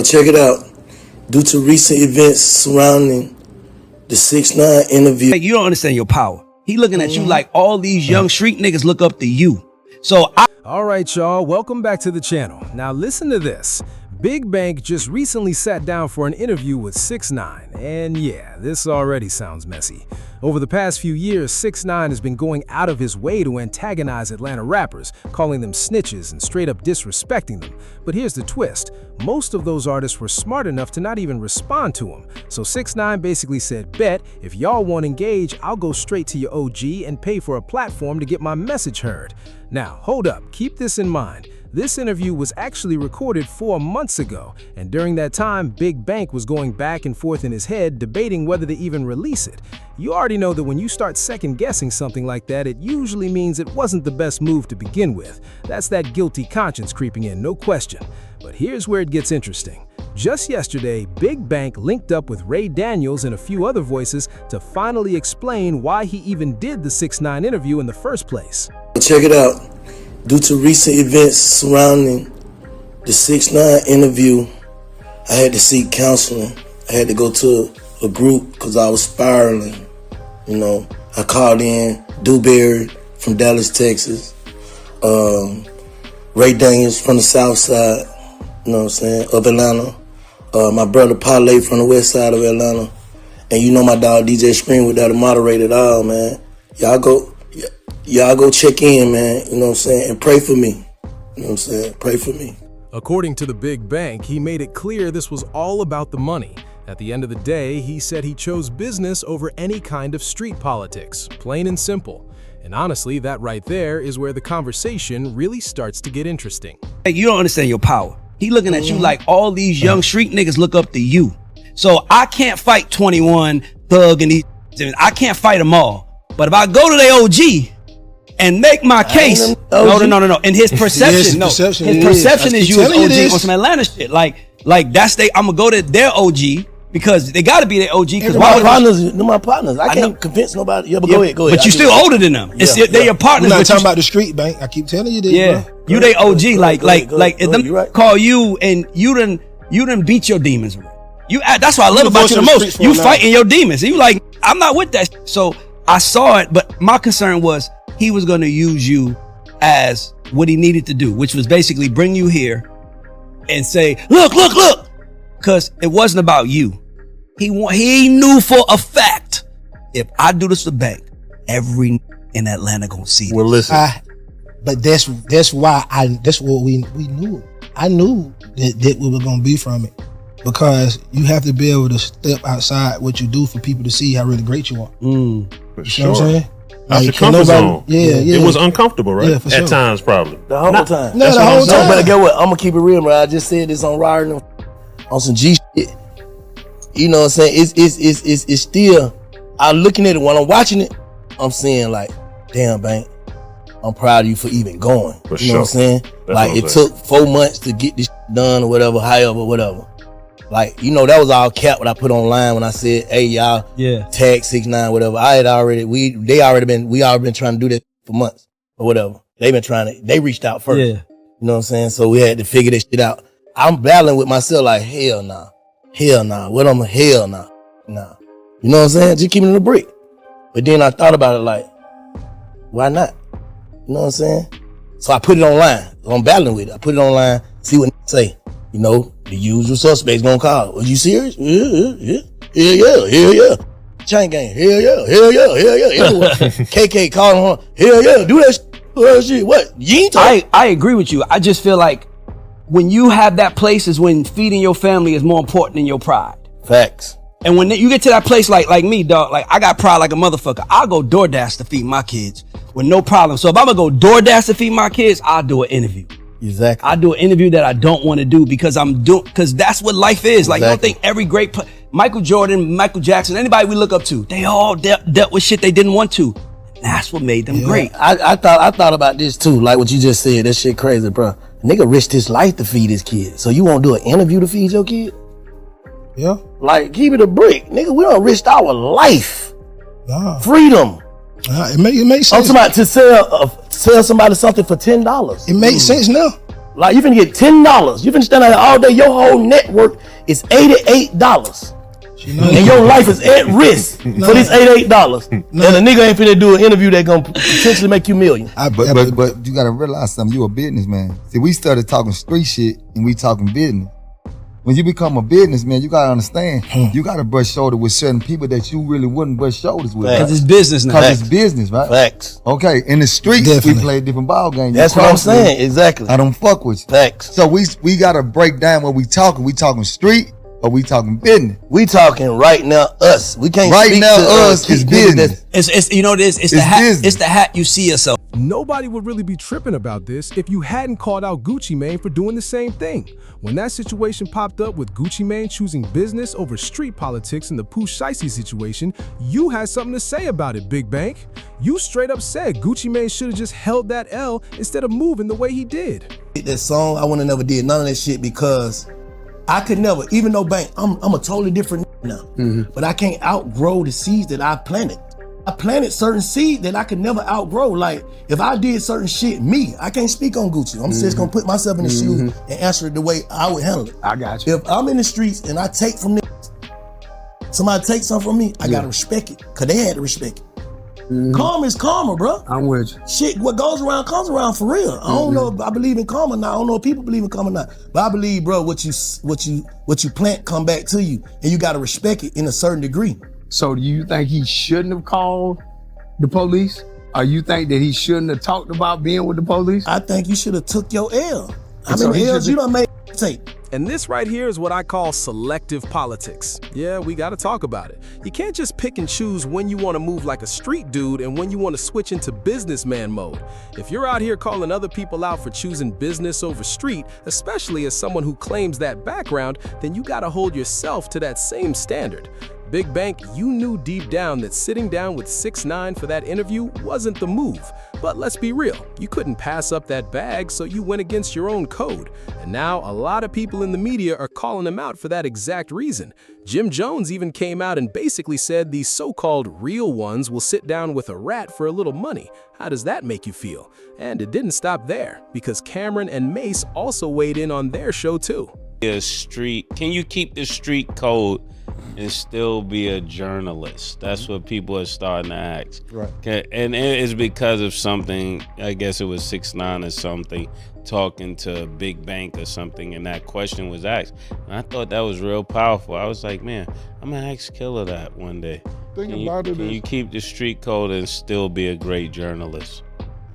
Check it out. Due to recent events surrounding the 6ix9ine interview. You don't understand your power. He looking at you like all these young street niggas look up to you. So all right, y'all, welcome back to the channel. Now listen to this. Big Bank just recently sat down for an interview with 6ix9ine, and yeah, this already sounds messy. Over the past few years, 6ix9ine has been going out of his way to antagonize Atlanta rappers, calling them snitches and straight up disrespecting them. But here's the twist. Most of those artists were smart enough to not even respond to him. So 6ix9ine basically said, bet, if y'all won't engage, I'll go straight to your OG and pay for a platform to get my message heard. Now, hold up, keep this in mind. This interview was actually recorded 4 months ago, and during that time, Big Bank was going back and forth in his head, debating whether to even release it. You already know that when you start second-guessing something like that, it usually means it wasn't the best move to begin with. That's that guilty conscience creeping in, no question. But here's where it gets interesting. Just yesterday, Big Bank linked up with Ray Daniels and a few other voices to finally explain why he even did the 6ix9ine interview in the first place. Check it out. Due to recent events surrounding the 6ix9ine interview, I had to seek counseling. I had to go to a group because I was spiraling. You know, I called in Dewberry from Dallas, Texas, Ray Daniels from the South Side, you know what I'm saying, of Atlanta, my brother Parlay from the West Side of Atlanta, and you know my dog DJ Scream with that moderated all, man. Y'all go check in, man, you know what I'm saying, and pray for me. You know what I'm saying? Pray for me. According to the Big Bank, he made it clear this was all about the money. At the end of the day, he said he chose business over any kind of street politics, plain and simple. And honestly, that right there is where the conversation really starts to get interesting. you don't understand your power. He looking at you like all these young street niggas look up to you. So I can't fight 21, Thug, and these. I can't fight them all. But if I go to the OG and make my case, no. And his perception, his perception is you as OG on some Atlanta shit. Like that's I'm gonna go to their OG because they gotta be their OG. Because they're my partners. I can't convince nobody. Yeah, but go ahead. But you still older than them. They're your partners. We're not talking about the street, Bank. I keep telling you this. Yeah, bro. You they OG. If them call you and you done beat your demons. That's what I love about you the most. You fighting your demons. You like, I'm not with that. So I saw it, but my concern was he was going to use you as what he needed to do, which was basically bring you here and say, look, because it wasn't about you. He knew for a fact, if I do this to Bank, every in Atlanta gonna see it. Well, listen, but that's why that's what we knew. I knew that we were gonna be from it, because you have to be able to step outside what you do for people to see how really great you are. For sure. You know what I'm saying? That's your comfort zone. Yeah. It was uncomfortable, right? Yeah, for sure. At times, probably. The whole time. No, the whole time. But get what? I'm gonna keep it real, man. I just said this on Ryder on some G shit. You know what I'm saying? It's still. I'm looking at it when I'm watching it. I'm saying like, damn, Bank, I'm proud of you for even going. For you know what I'm saying? That's it took 4 months to get this done or whatever, whatever. Like, you know, that was all cap what I put online when I said, hey, y'all, tag 6ix9ine, whatever. We already been trying to do this for months or whatever. They reached out first. Yeah. You know what I'm saying? So we had to figure this shit out. I'm battling with myself like, hell nah. What I'm a hell nah. Nah. You know what I'm saying? Just keeping it a brick. But then I thought about it like, why not? You know what I'm saying? So I put it online. So I'm battling with it. I put it online, see what they say. You know, the usual suspects gonna call. Are you serious? Yeah. Chain gang. Hell yeah. KK calling her. Hell yeah. Do that shit. What? You ain't talking. I agree with you. I just feel like when you have that place is when feeding your family is more important than your pride. Facts. And when you get to that place like me, dog, like I got pride like a motherfucker. I'll go DoorDash to feed my kids with no problem. So if I'm gonna go DoorDash to feed my kids, I'll do an interview. Exactly. I do an interview that I don't want to do because that's what life is. Like, you don't think every great Michael Jordan, Michael Jackson, anybody we look up to, they all dealt with shit they didn't want to. That's what made them great. I thought about this too, like what you just said. That shit crazy, bro. Nigga risked his life to feed his kid. So you won't do an interview to feed your kid? Yeah. Like, keep it a brick. Nigga, we done risked our life. Nah. Freedom. It makes sense. I'm talking about to sell somebody something for $10. It makes sense now. Like you finna get $10. You finna stand out all day. Your whole network is $88. And your life is at risk for this $88. And a nigga ain't finna do an interview that gonna potentially make you million. But you gotta realize something. You a businessman. See, we started talking street shit and we talking business. When you become a businessman, you gotta understand. You gotta brush shoulders with certain people that you really wouldn't brush shoulders with. Because it's business now. Because it's business, right? Facts. Okay, in the streets, we play a different ball game. That's what I'm saying. Exactly. I don't fuck with you. Facts. So we gotta break down what we talking. We talking street or we talking business? We talking right now us. We can't right speak now to us is business. It's you know what it is? It's the hat. business. It's the hat you see yourself. Nobody would really be tripping about this if you hadn't called out Gucci Mane for doing the same thing. When that situation popped up with Gucci Mane choosing business over street politics in the Pooh Shiesty situation, you had something to say about it, Big Bank. You straight up said Gucci Mane should have just held that L instead of moving the way he did. That song, I wouldn't have never did none of that shit because I could never, even though Bank, I'm a totally different now, but I can't outgrow the seeds that I planted. I planted certain seeds that I could never outgrow. Like, if I did certain shit, I can't speak on Gucci. I'm just gonna put myself in the shoes and answer it the way I would handle it. I got you. If I'm in the streets and I take from them, somebody takes something from me, I gotta respect it, because they had to respect it. Karma is karma, bro. I'm with you. Shit, what goes around comes around for real. I don't know if I believe in karma now. I don't know if people believe in karma now. But I believe, bro, what you plant come back to you, and you gotta respect it in a certain degree. So do you think he shouldn't have called the police? Or you think that he shouldn't have talked about being with the police? I think you should have took your L. How many L's you done made take? And this right here is what I call selective politics. Yeah, we gotta talk about it. You can't just pick and choose when you wanna move like a street dude and when you wanna switch into businessman mode. If you're out here calling other people out for choosing business over street, especially as someone who claims that background, then you gotta hold yourself to that same standard. Big Bank, you knew deep down that sitting down with 6ix9ine for that interview wasn't the move. But let's be real, you couldn't pass up that bag, so you went against your own code. And now a lot of people in the media are calling him out for that exact reason. Jim Jones even came out and basically said these so-called real ones will sit down with a rat for a little money. How does that make you feel? And it didn't stop there, because Camron and Mace also weighed in on their show too. Can you keep the street code and still be a journalist? That's what people are starting to ask. Right. And it's because of something, I guess it was 6ix9ine or something, talking to Big Bank or something, and that question was asked. And I thought that was real powerful. I was like, man, I'm gonna ask Killer that one day. Can you keep the street code and still be a great journalist?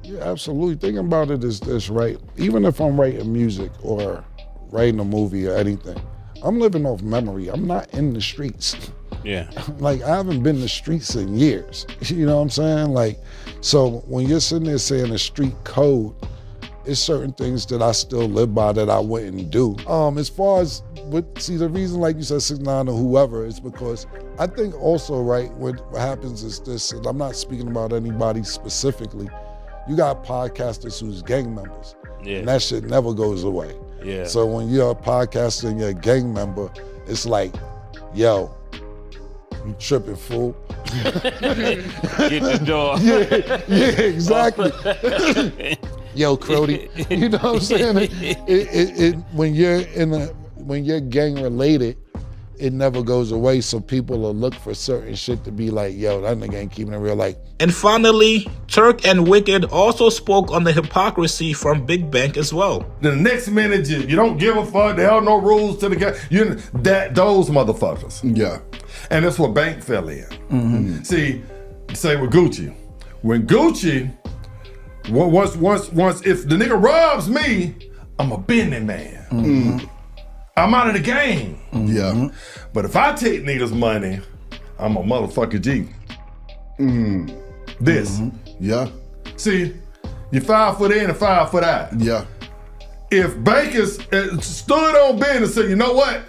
Yeah, absolutely. Thinking about it is this, right? Even if I'm writing music or writing a movie or anything, I'm living off memory. I'm not in the streets. Yeah. Like, I haven't been in the streets in years. You know what I'm saying? Like, so when you're sitting there saying the street code, it's certain things that I still live by that I wouldn't do. As far as, the reason, like you said, 6ix9ine or whoever, is because I think also, right, what happens is this, and I'm not speaking about anybody specifically, you got podcasters who's gang members. Yeah. And that shit never goes away. Yeah. So when you're a podcaster and you're a gang member, it's like, yo, you tripping, fool. Get the door. Yeah, exactly. Yo, Crody. You know what I'm saying? When you're gang related, it never goes away. So people will look for certain shit to be like, yo, that nigga ain't keeping it real. Like. And finally, Turk and Wicked also spoke on the hypocrisy from Big Bank as well. The next minute, you don't give a fuck. There are no rules to the game. Those motherfuckers. Yeah. And that's what Bank fell in. See, say with Gucci. When Gucci, once if the nigga robs me, I'm a businessman. I'm out of the game. Yeah. But if I take niggas' money, I'm a motherfucker G. This. Yeah. See, you 5 foot in and 5 foot out. Yeah. If Bankers stood on business and said, you know what?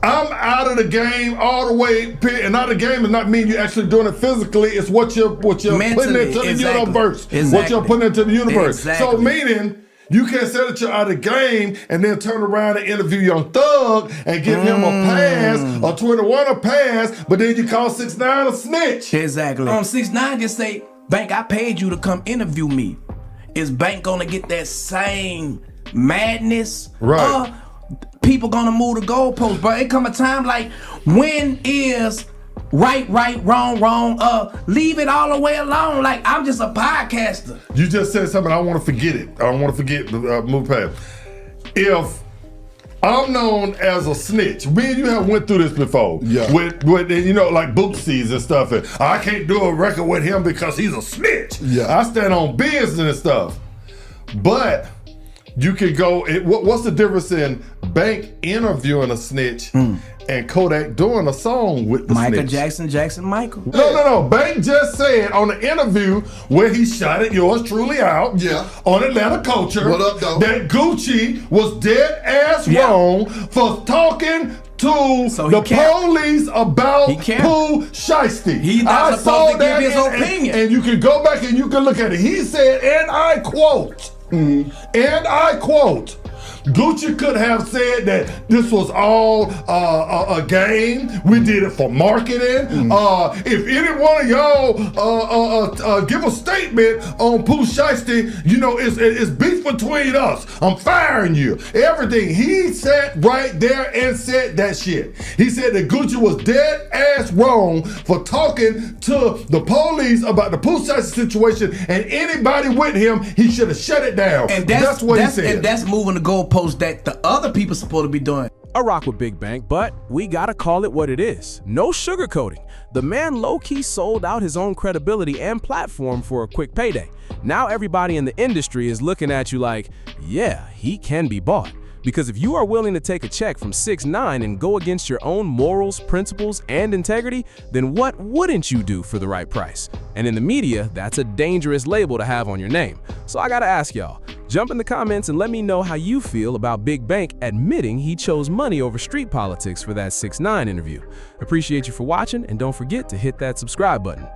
I'm out of the game all the way, and out of the game does not mean you're actually doing it physically. It's what you're putting into the universe. What you're putting into the universe. So meaning, you can't say that you're out of the game and then turn around and interview Young Thug and give him a pass or 21 a pass, but then you call 6ix9ine a snitch. Exactly. 6ix9ine just say, Bank, I paid you to come interview me. is Bank gonna get that same madness? Right. People gonna move the goalposts, but it come a time like, when is right, wrong, leave it all the way alone. Like, I'm just a podcaster. You just said something, I don't want to forget it. I don't want to forget, move past. If I'm known as a snitch, me and you have went through this before. Yeah. With you know, like Bootsy's and stuff. And I can't do a record with him because he's a snitch. Yeah. I stand on business and stuff. But you can go, what's the difference in Bank interviewing a snitch and Kodak doing a song with the snitch? Jackson Michael. No. Bank just said on the interview where he shot it, yours truly out, on Atlanta Culture, What up, though? that Gucci was dead ass wrong for talking to the police about Pooh Shiesty. He's not supposed to give his opinion. And you can go back and you can look at it. He said, and I quote, Gucci could have said that this was all a game. We did it for marketing. If any one of y'all give a statement on Pooh Shiesty, you know, it's beef between us. I'm firing you. Everything. He sat right there and said that shit. He said that Gucci was dead ass wrong for talking to the police about the Pooh Shiesty situation, and anybody with him, he should have shut it down. And that's what he said. And that's moving the goalpost that the other people supposed to be doing. I rock with Big Bank, but we gotta call it what it is. No sugarcoating. The man low-key sold out his own credibility and platform for a quick payday. Now everybody in the industry is looking at you like, yeah, he can be bought. Because if you are willing to take a check from 6ix9ine and go against your own morals, principles, and integrity, then what wouldn't you do for the right price? And in the media, that's a dangerous label to have on your name. So I gotta ask y'all, jump in the comments and let me know how you feel about Big Bank admitting he chose money over street politics for that 6ix9ine interview. Appreciate you for watching, and don't forget to hit that subscribe button.